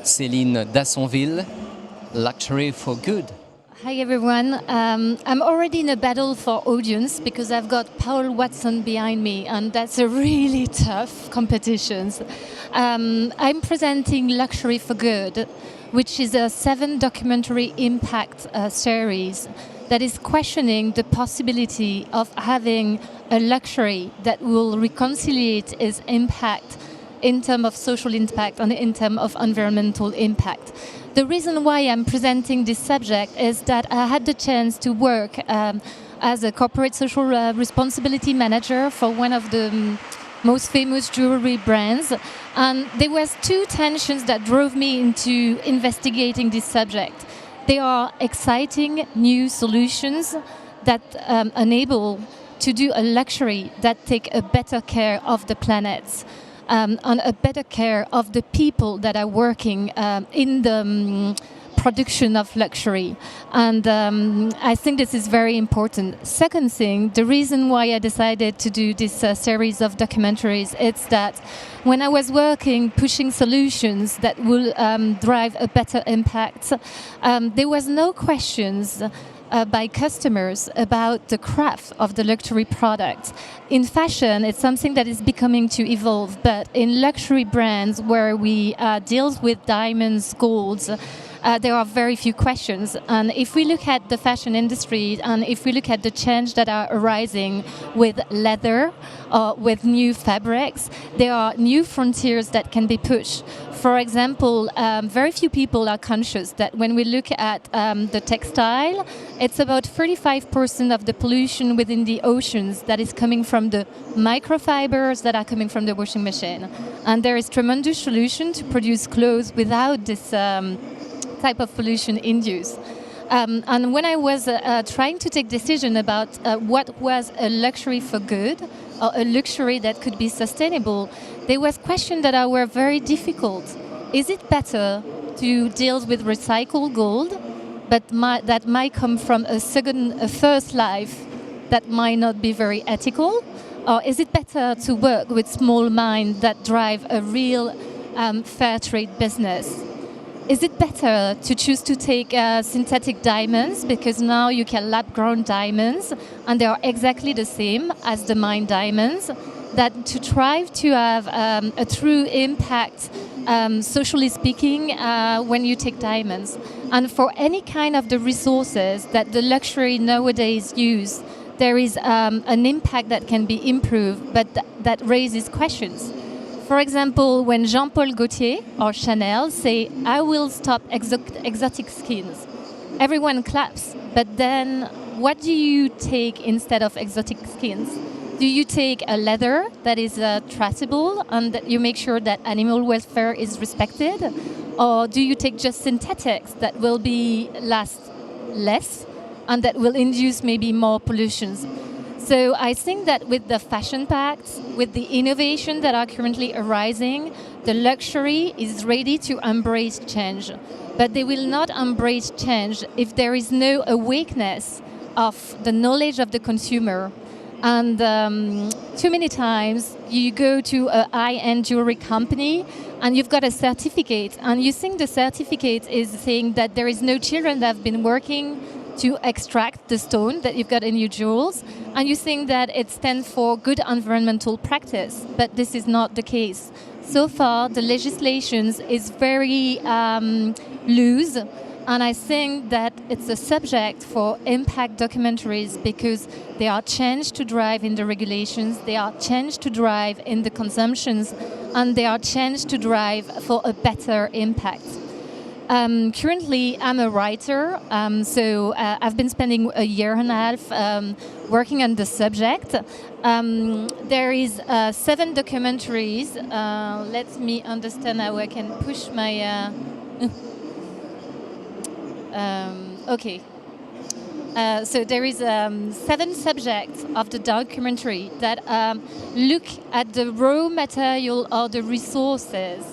Céline Dassonville, Luxury for Good. Hi everyone. I'm already in a battle for audience because I've got Paul Watson behind me, and that's a really tough competition. I'm presenting Luxury for Good, which is a 7 documentary impact series that is questioning the possibility of having a luxury that will reconciliate its impact in terms of social impact and in terms of environmental impact. The reason why I'm presenting this subject is that I had the chance to work as a corporate social responsibility manager for one of the most famous jewelry brands. And there was 2 tensions that drove me into investigating this subject. They are exciting new solutions that enable to do a luxury that take a better care of the planet. And a better care of the people that are working in the production of luxury. And I think this is very important. Second thing, the reason why I decided to do this series of documentaries is that when I was working, pushing solutions that will drive a better impact, there was no questions by customers about the craft of the luxury product. In fashion, it's something that is becoming to evolve, but in luxury brands where we deal with diamonds, golds, there are very few questions. And if we look at the fashion industry and if we look at the change that are arising with leather or with new fabrics, there are new frontiers that can be pushed. For example, very few people are conscious that when we look at the textile, it's about 35% of the pollution within the oceans that is coming from the microfibers that are coming from the washing machine. And there is tremendous solution to produce clothes without this type of pollution induced. And when I was trying to take decision about what was a luxury for good or a luxury that could be sustainable, there was questions that were very difficult. Is it better to deal with recycled gold, but that might come from a first life that might not be very ethical? Or is it better to work with small mines that drive a real fair trade business? Is it better to choose to take synthetic diamonds because now you can lab-grown diamonds and they are exactly the same as the mine diamonds, that to try to have a true impact, socially speaking, when you take diamonds? And for any kind of the resources that the luxury nowadays use, there is an impact that can be improved, but that raises questions. For example, when Jean-Paul Gaultier or Chanel say, I will stop exotic skins, everyone claps. But then what do you take instead of exotic skins? Do you take a leather that is traceable and that you make sure that animal welfare is respected? Or do you take just synthetics that will last less and that will induce maybe more pollutions? So I think that with the fashion pacts, with the innovation that are currently arising, the luxury is ready to embrace change. But they will not embrace change if there is no awareness of the knowledge of the consumer. And too many times you go to a high-end jewelry company and you've got a certificate and you think the certificate is saying that there is no children that have been working to extract the stone that you've got in your jewels, and you think that it stands for good environmental practice, but this is not the case. So far, the legislation is very loose, and I think that it's a subject for impact documentaries because they are changed to drive in the regulations, they are changed to drive in the consumptions, and they are changed to drive for a better impact. Currently, I'm a writer, so I've been spending a year and a half working on the subject. There is 7 documentaries. Let me understand how I can push my... okay. So there is 7 subjects of the documentary that look at the raw material or the resources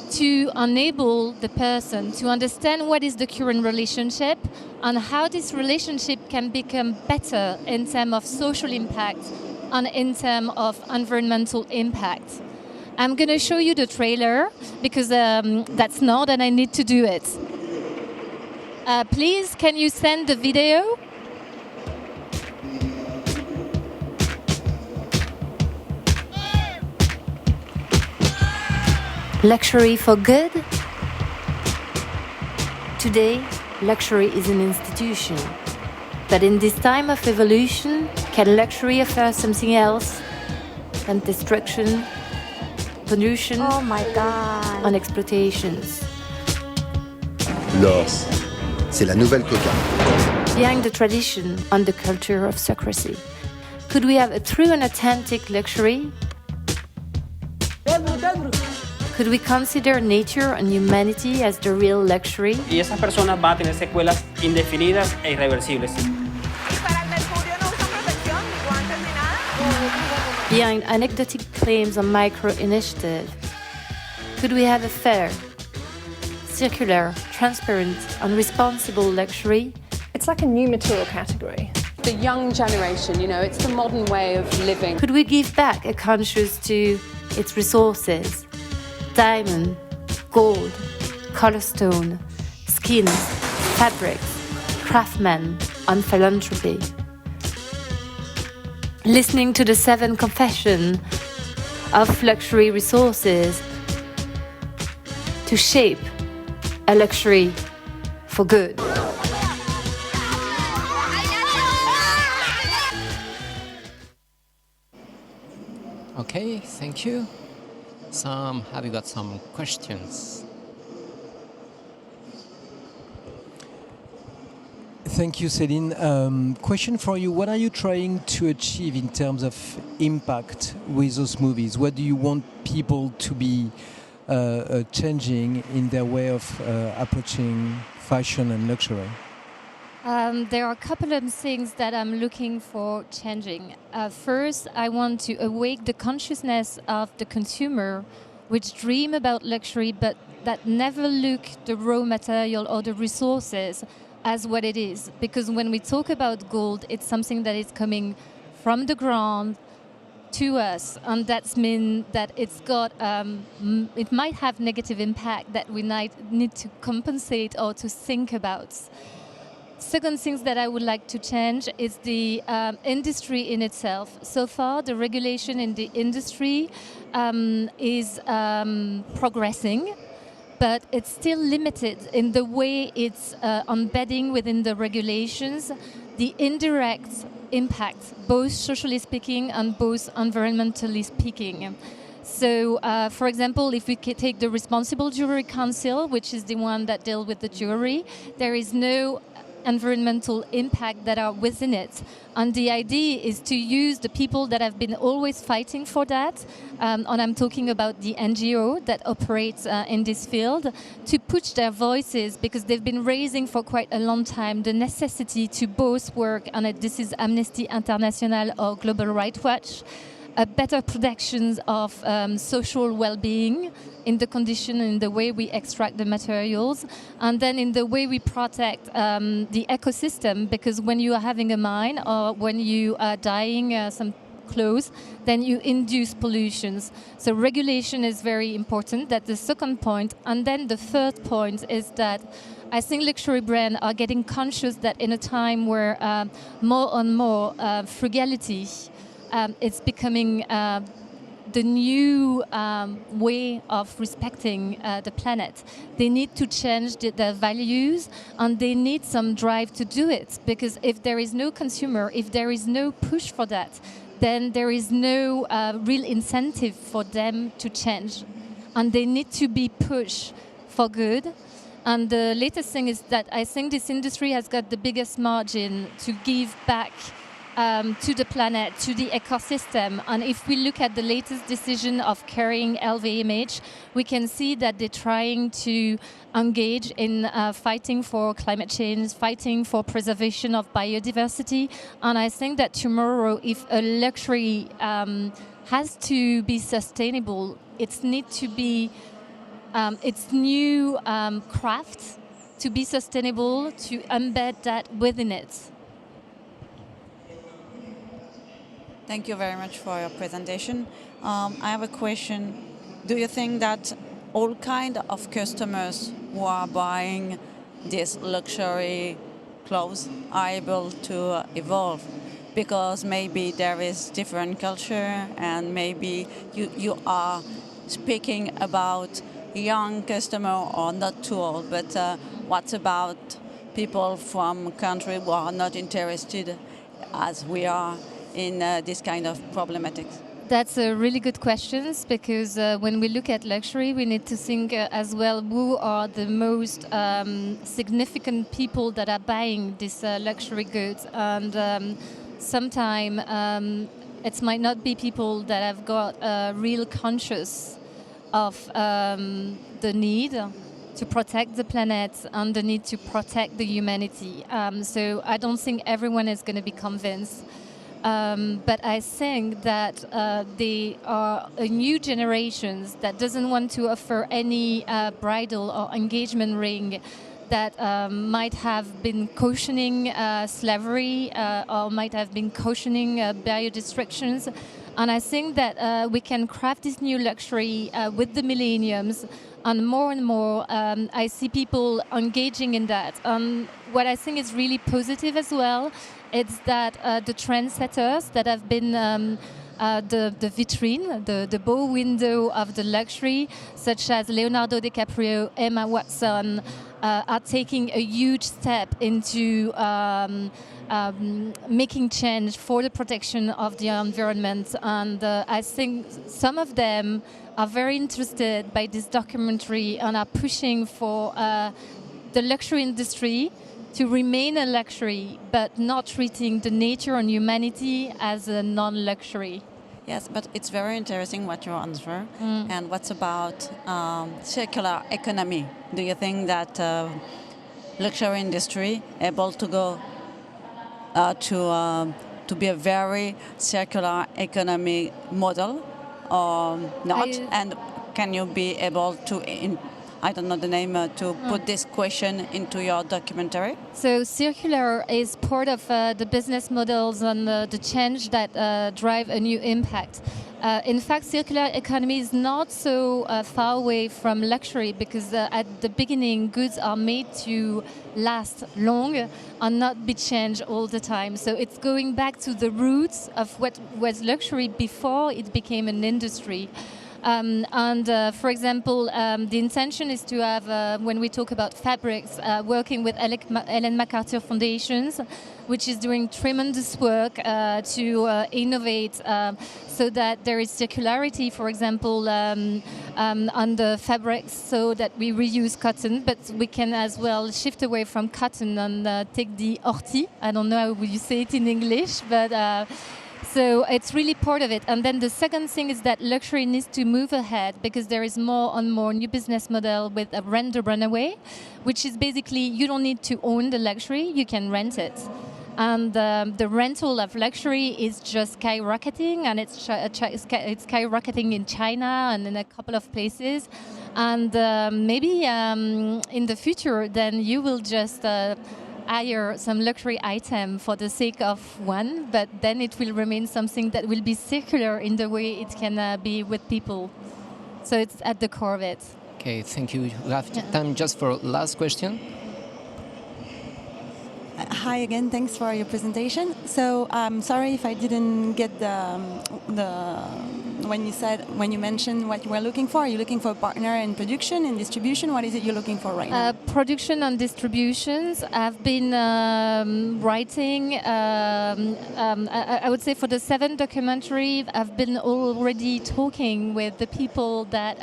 to enable the person to understand what is the current relationship and how this relationship can become better in terms of social impact and in terms of environmental impact. I'm going to show you the trailer because that's not, and I need to do it. Please, can you send the video? Luxury for good? Today, luxury is an institution. But in this time of evolution, can luxury offer something else than destruction, pollution, Oh my God. and exploitations? L'or, c'est la nouvelle coca. Behind the tradition and the culture of secrecy, could we have a true and authentic luxury? Could we consider nature and humanity as the real luxury? Y esas personas van a tener secuelas indefinidas e irreversibles. Y para el mercurio no usan protección, ni guantes ni nada. Behind anecdotic claims on micro-initiative, could we have a fair, circular, transparent and responsible luxury? It's like a new material category. The young generation, it's the modern way of living. Could we give back a conscience to its resources? Diamond, gold, colorstone, skins, fabrics, craftsmen, and philanthropy. Listening to the 7 confessions of luxury resources to shape a luxury for good. Okay, thank you. Have you got some questions? Thank you, Céline. Question for you. What are you trying to achieve in terms of impact with those movies? What do you want people to be changing in their way of approaching fashion and luxury? There are a couple of things that I'm looking for changing. First, I want to awake the consciousness of the consumer, which dream about luxury, but that never look the raw material or the resources as what it is. Because when we talk about gold, it's something that is coming from the ground to us, and that's mean that it's got, it might have negative impact that we might need to compensate or to think about. Second things that I would like to change is the industry in itself. So far, the regulation in the industry is progressing, but it's still limited in the way it's embedding within the regulations the indirect impact, both socially speaking and both environmentally speaking. So, for example, if we take the Responsible Jewelry Council, which is the one that deals with the jewelry, there is no environmental impact that are within it. And the idea is to use the people that have been always fighting for that, and I'm talking about the NGO that operates in this field, to push their voices, because they've been raising for quite a long time the necessity to both work, and this is Amnesty International or Global Rights Watch, better protections of social well-being in the condition, in the way we extract the materials, and then in the way we protect the ecosystem, because when you are having a mine or when you are dyeing some clothes, then you induce pollutions. So regulation is very important. That's the second point. And then the third point is that I think luxury brands are getting conscious that in a time where more and more frugality it's becoming the new way of respecting the planet. They need to change their values, and they need some drive to do it, because if there is no consumer, if there is no push for that, then there is no real incentive for them to change. And they need to be pushed for good. And the latest thing is that I think this industry has got the biggest margin to give back to the planet, to the ecosystem. And if we look at the latest decision of carrying LVMH, we can see that they're trying to engage in fighting for climate change, fighting for preservation of biodiversity. And I think that tomorrow, if a luxury has to be sustainable, it needs to be its new craft to be sustainable, to embed that within it. Thank you very much for your presentation. I have a question. do you think that all kind of customers who are buying these luxury clothes are able to evolve? Because maybe there is different culture, and maybe you are speaking about young customer or not too old, but what about people from countries who are not interested as we are in this kind of problematics? That's a really good question, because when we look at luxury, we need to think as well who are the most significant people that are buying these luxury goods. And sometimes it might not be people that have got real conscious of the need to protect the planet and the need to protect the humanity. So I don't think everyone is going to be convinced. But I think that there are a new generations that doesn't want to offer any bridal or engagement ring that might have been cautioning slavery or might have been cautioning biodestructions. And I think that we can craft this new luxury with the millenniums, and more I see people engaging in that. What I think is really positive as well, it's that the trendsetters that have been the vitrine, the bow window of the luxury, such as Leonardo DiCaprio, Emma Watson, are taking a huge step into making change for the protection of the environment. And I think some of them are very interested by this documentary and are pushing for the luxury industry to remain a luxury, but not treating the nature and humanity as a non-luxury. Yes, but it's very interesting what you answer. And what's about circular economy? Do you think that luxury industry able to go to be a very circular economy model or not? And can you be able to, I don't know the name, to put this question into your documentary? So circular is part of the business models and the change that drive a new impact. In fact, circular economy is not so far away from luxury, because at the beginning, goods are made to last long and not be changed all the time. So it's going back to the roots of what was luxury before it became an industry. For example, the intention is to have, when we talk about fabrics, working with Ellen MacArthur Foundations, which is doing tremendous work to innovate so that there is circularity, for example, on the fabrics, so that we reuse cotton, but we can as well shift away from cotton and take the orti. I don't know how you say it in English, but so it's really part of it. And then the second thing is that luxury needs to move ahead, because there is more and more new business model with a rent the runaway, which is basically you don't need to own the luxury, you can rent it. And the rental of luxury is just skyrocketing, and it's skyrocketing in China and in a couple of places. And maybe in the future, then you will just hire some luxury item for the sake of one, but then it will remain something that will be circular in the way it can be with people. So it's at the core of it. Okay, thank you. We have time just for last question. Hi again, thanks for your presentation. So I'm sorry if I didn't get when you mentioned what you were looking for. Are you looking for a partner in production and distribution? What is it you're looking for right now? Production and distributions. I've been writing, I would say for the 7th documentary, I've been already talking with the people that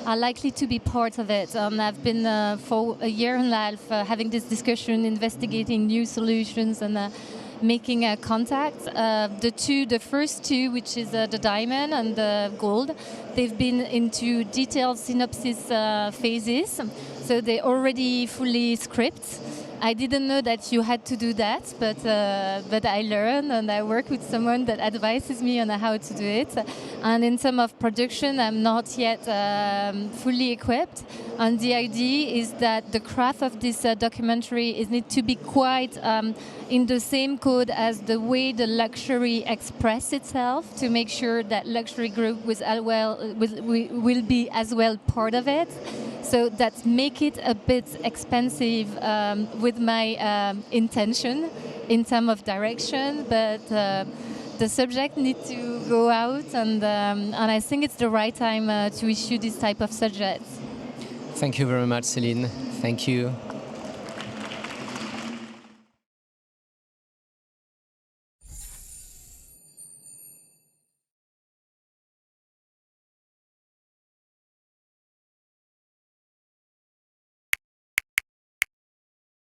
are likely to be part of it. I've been for a year and a half having this discussion, investigating new solutions and making contact. The first two, which is the diamond and the gold, they've been into detailed synopsis phases, so they're already fully scripted. I didn't know that you had to do that, but I learned, and I work with someone that advises me on how to do it. And in terms of production, I'm not yet fully equipped. And the idea is that the craft of this documentary is need to be quite in the same code as the way the luxury express itself, to make sure that luxury group will be as well part of it. So that make it a bit expensive with my intention in terms of direction, but the subject needs to go out, and I think it's the right time to issue this type of subjects. Thank you very much, Céline. Thank you.